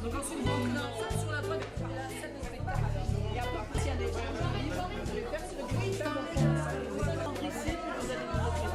Donc ensuite, vous là, sur la droite, la salle de spectacle. Et après, s'il y a des gens vivants, vous les faire sur le spectacle. Vous entrez ici, puis vous allez vous offrir.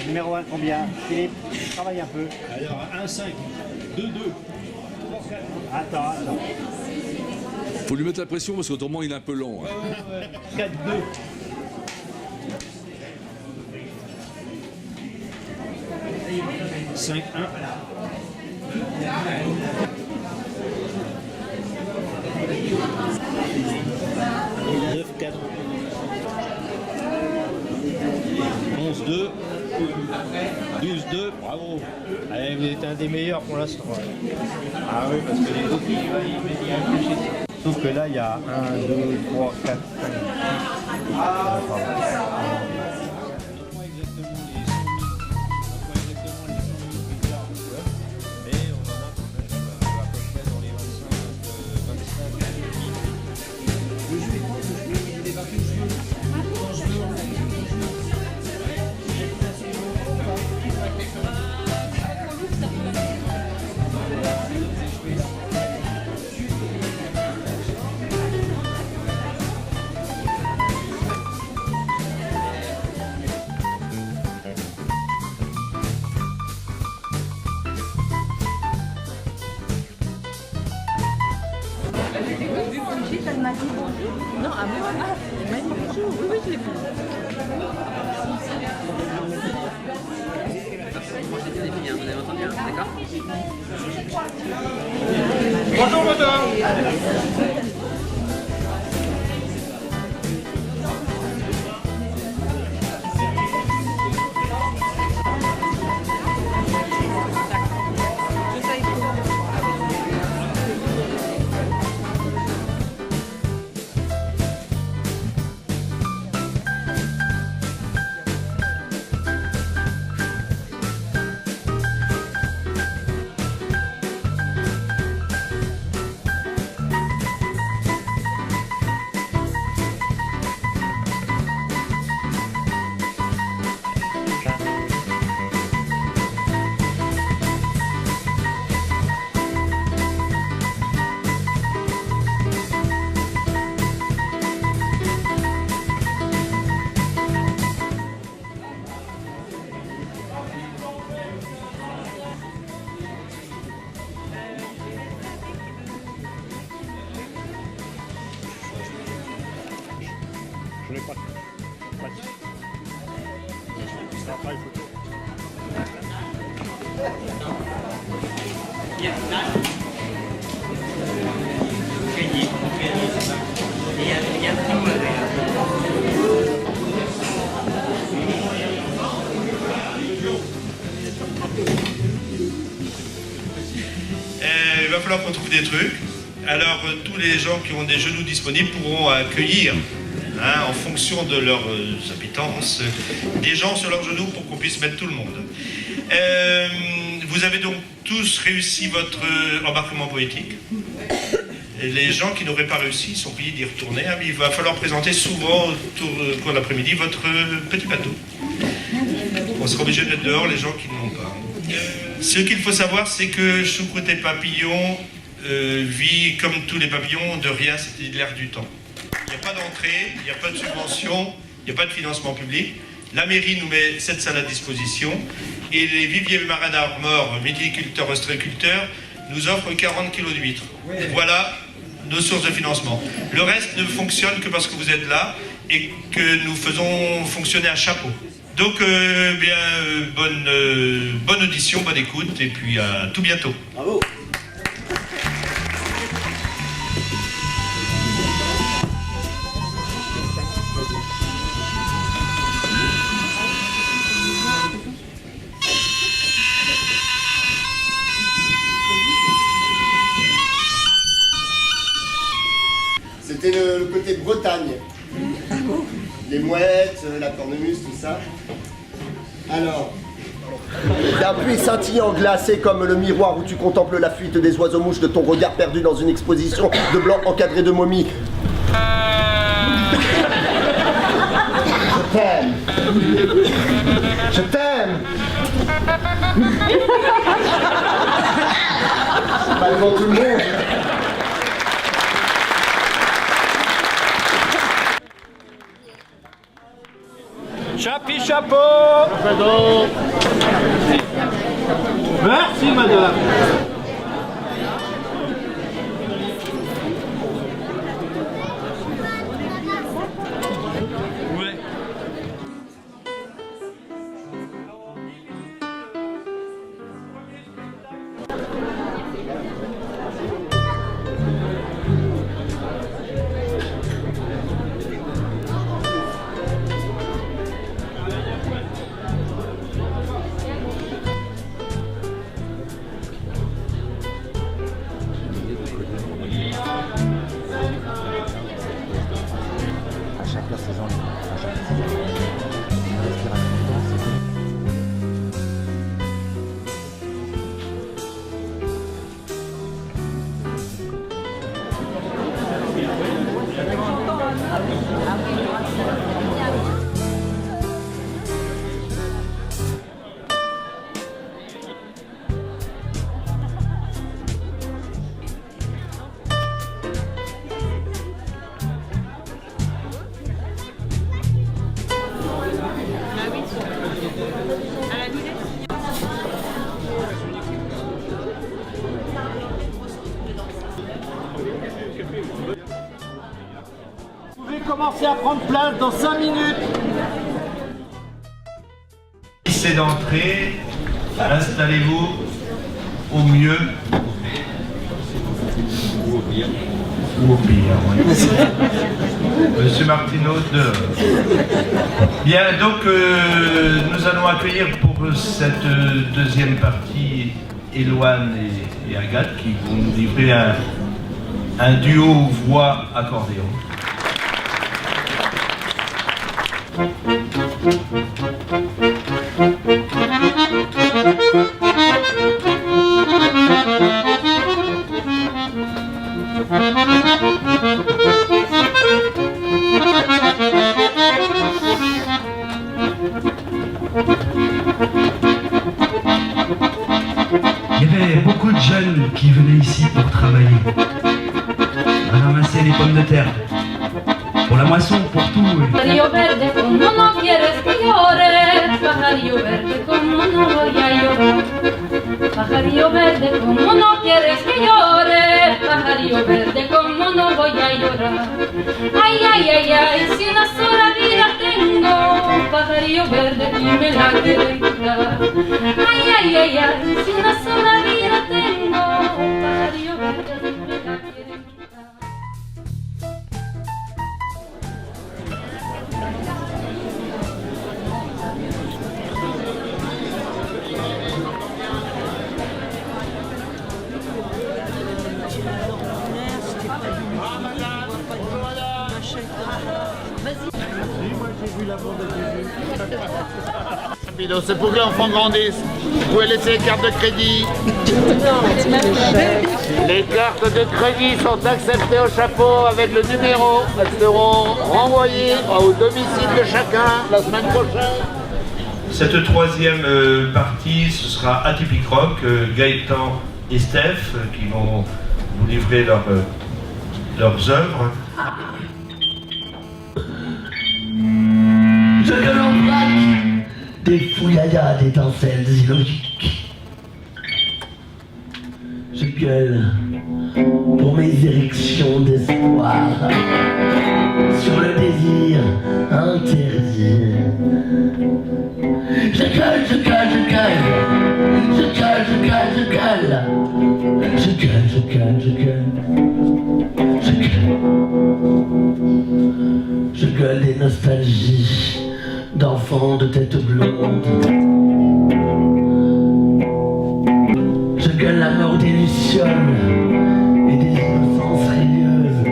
Numéro 1, combien? Philippe, travaille un peu. Alors, 1-5, 2-2, 3-4. Attends. Faut lui mettre la pression parce qu'autrement il est un peu lent. 4-2. 5-1. 9-4. 11-2. 12-2, bravo. Allez, vous êtes un des meilleurs pour l'instant. Ah oui, parce que les autres, il y a un peu. Sauf que là, il y a 1, 2, 3, 4, 5, Elle m'a dit bonjour. Non, à moi. Ah, elle m'a dit bonjour. Oui, je l'ai vu. Moi j'ai bien les filles, vous avez entendu, d'accord? Bonjour madame. Je n'ai pas de... Ça fera une photo. Il va falloir qu'on trouve des trucs. Alors tous les gens qui ont des genoux disponibles pourront accueillir, en fonction de leurs habitances, des gens sur leurs genoux pour qu'on puisse mettre tout le monde. Vous avez donc tous réussi votre embarquement poétique. Et les gens qui n'auraient pas réussi sont priés d'y retourner. Mais il va falloir présenter souvent au cours de l'après-midi votre petit bateau. On sera obligé d'être dehors les gens qui ne l'ont pas. Ce qu'il faut savoir, c'est que Choucroute et Papillon vit comme tous les papillons de rien, c'est de l'air du temps. Il n'y a pas d'entrée, il n'y a pas de subvention, il n'y a pas de financement public. La mairie nous met cette salle à disposition et les viviers marins d'Armor, mythiculteurs, ostréiculteurs, nous offrent 40 kilos d'huîtres. Voilà nos sources de financement. Le reste ne fonctionne que parce que vous êtes là et que nous faisons fonctionner un chapeau. Donc, bonne audition, bonne écoute, et puis à tout bientôt. Bravo. C'était le côté Bretagne. Les mouettes, la cornemuse, tout ça. Alors, la pluie scintillant glacée comme le miroir où tu contemples la fuite des oiseaux-mouches de ton regard perdu dans une exposition de blanc encadré de momies. Je t'aime. Je t'aime. Pas devant tout le monde. Chapi chapeau. Merci madame. Vous pouvez commencer à prendre place dans 5 minutes. C'est d'entrée, installez-vous au mieux. Ou au pire. Ou au pire, oui. Monsieur Martineau, dehors. Bien, donc nous allons accueillir pour cette deuxième partie Éloane et Agathe qui vont nous livrer un duo voix-accordéon. Il y avait beaucoup de jeunes qui venaient ici pour travailler, à ramasser les pommes de terre, pour la moisson, pour tout. Pajarillo verde, como no quieres que llore, pajarillo verde, como no voy a llorar. Pajarillo verde, como no quieres que llore, pajarillo verde, como no voy a llorar. Ay, ay, ay, ay, si una sola vida tengo, pajarillo verde, y me la quieren quitar. Ay, ay, ay, ay, si una sola vida tengo, pajarillo verde me la quieren quitar. C'est pour que l'enfant grandisse. Vous pouvez laisser les cartes de crédit. Les cartes de crédit sont acceptées au chapeau avec le numéro. Elles seront renvoyées au domicile de chacun la semaine prochaine. Cette troisième partie, ce sera Atypique Rock, Gaëtan et Steph qui vont vous livrer leurs œuvres. Je gueule en vrac des fouillallas d'étincelles illogiques. Je gueule pour mes érections d'espoir sur le désir interdit. Je gueule, je gueule, je gueule. Je gueule, je gueule, je gueule. Je gueule, je gueule, je gueule. Je gueule. Je gueule des nostalgies d'enfants de tête blonde. Je gueule la mort des lucioles et des innocences rayeuses.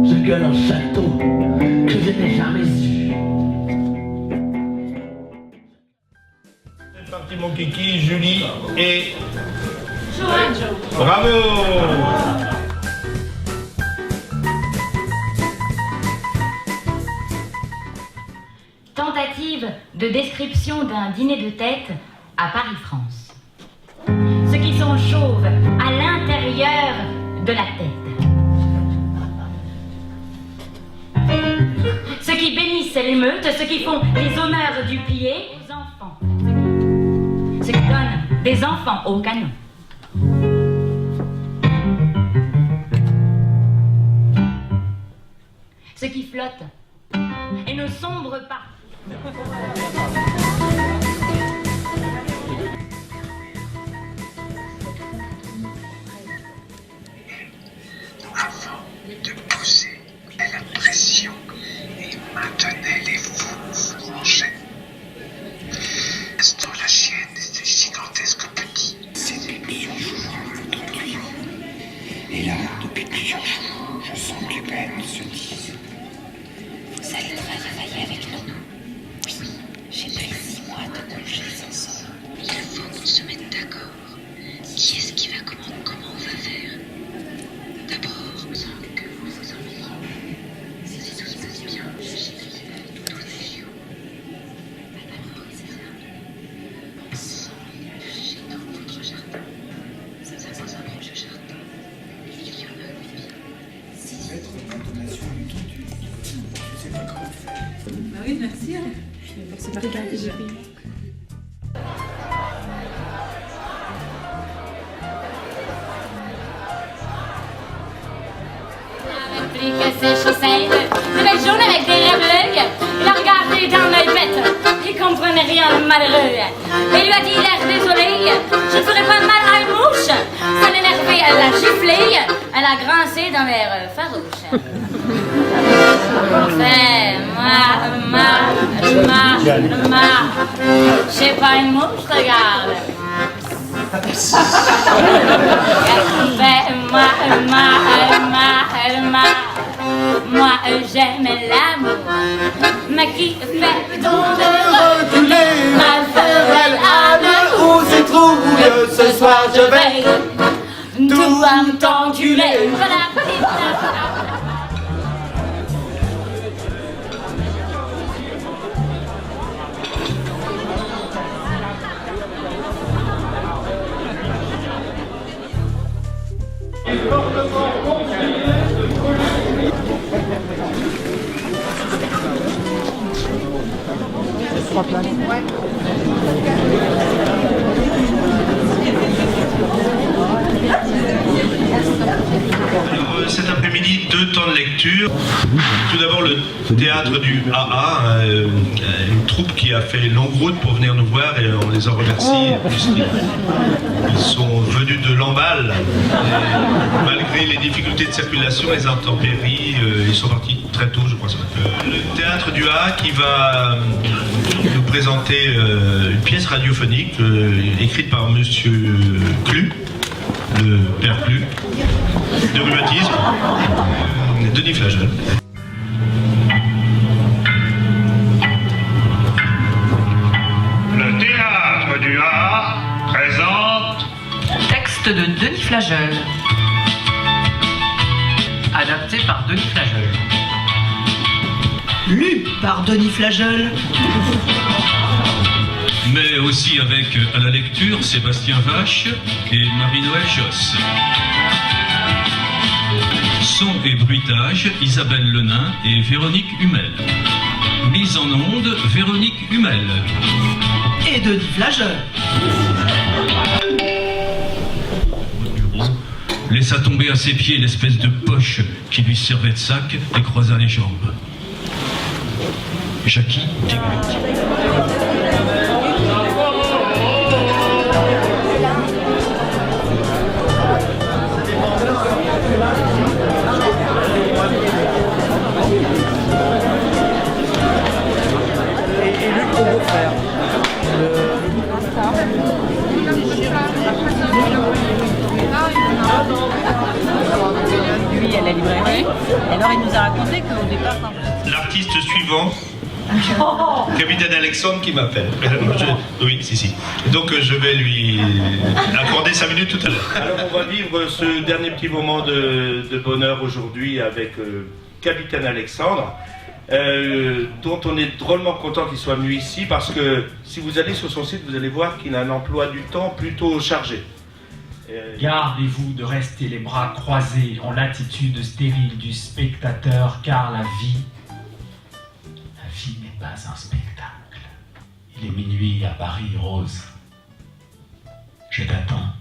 Je gueule un château que je n'ai jamais su. C'est parti mon kiki, Julie et... Joanne. Bravo! Tentative de description d'un dîner de tête à Paris-France. Ceux qui sont chauves à l'intérieur de la tête. Ceux qui bénissent l'émeute, ceux qui font les honneurs du pied aux enfants. Ceux qui donnent des enfants au canon. Ceux qui flottent et ne sombrent pas. Avant de pousser la pression et maintenez les vous en chaîne. Sur la chienne et ses gigantesques petits. C'est des plusieurs jours dans le tuyau. Et là, depuis plusieurs jours, je sens que les peines se disent. Vous allez travailler avec nous. Oui, j'ai pris 6 mois de congé sans solde. Il faut qu'on se mette d'accord. Qui est-ce qui va comment on va faire? D'abord, sans que vous vous ennuyiez. Si tout se passe bien, je chéris tous les jours. D'abord, c'est ça. Ensemble, chez dans votre jardin. Ça pose un proche jardin. Il y en a 8. 6 mètres d'intonation du tout. Je sais pas comment faire. Bah oui, merci. C'est pas grave, j'ai pris. Plus que ses chaussettes, de belles journées avec des rêves bleus. Il a regardé dans l'œil bête, il comprenait rien le malheureux. Et lui a dit l'air désolé, je ne ferai pas mal à une mouche. Ça l'énervait, elle l'a giflé, elle a grincé d'un air farouche. Enfin, je sais pas une mouche, regarde. Moi j'aime l'amour, mais qui fait donc de reculer. Ma femelle âme où se trouve, ce soir je vais tout t'enculer. Ouais. Alors, cet après-midi, 2 temps de lecture. Tout d'abord, le théâtre du AA, une troupe qui a fait longue route pour venir nous voir et on les en remercie. Ils sont venus de Lamballe. Et malgré les difficultés de circulation, les intempéries, ils sont partis très tôt, je crois. Le théâtre du AA qui va nous présenter une pièce radiophonique écrite par Monsieur Clu, le père Clu, de rhumatisme, Denis Flagel. Le théâtre du AA présente Texte de Denis Flagel. Adapté par Denis Flagel. Lu par Denis Flagel. Mais aussi avec à la lecture Sébastien Vache et Marie-Noël Josse. Son et bruitage Isabelle Lenain et Véronique Hummel. Mise en onde Véronique Hummel. Et Denis Flagel. Laissa tomber à ses pieds l'espèce de poche qui lui servait de sac et croisa les jambes. Jackie Dégluck. Et Luc, ton beau-frère. Lui à la librairie. Et alors il nous a raconté qu'au départ, L'artiste suivant, Capitaine Alexandre qui m'appelle. Oui, si. Donc je vais lui accorder 5 minutes tout à l'heure. Alors on va vivre ce dernier petit moment de bonheur aujourd'hui avec Capitaine Alexandre, dont on est drôlement content qu'il soit venu ici parce que si vous allez sur son site, vous allez voir qu'il a un emploi du temps plutôt chargé. Gardez-vous de rester les bras croisés en l'attitude stérile du spectateur, car la vie n'est pas un spectacle. Il est minuit à Paris, Rose. Je t'attends.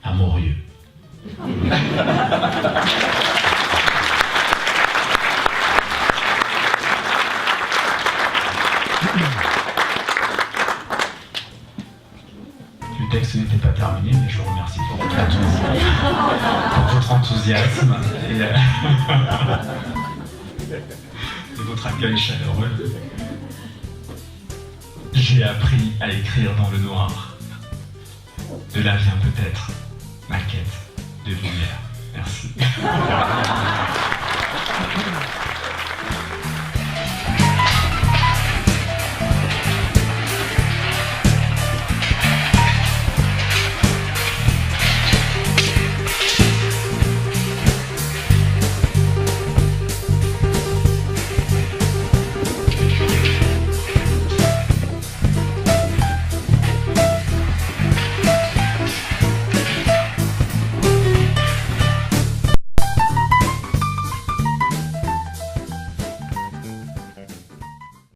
Amoureux. Le texte n'était pas terminé, mais je vous remercie pour votre enthousiasme et votre accueil chaleureux. J'ai appris à écrire dans le noir. De là vient peut-être ma quête de lumière. Merci.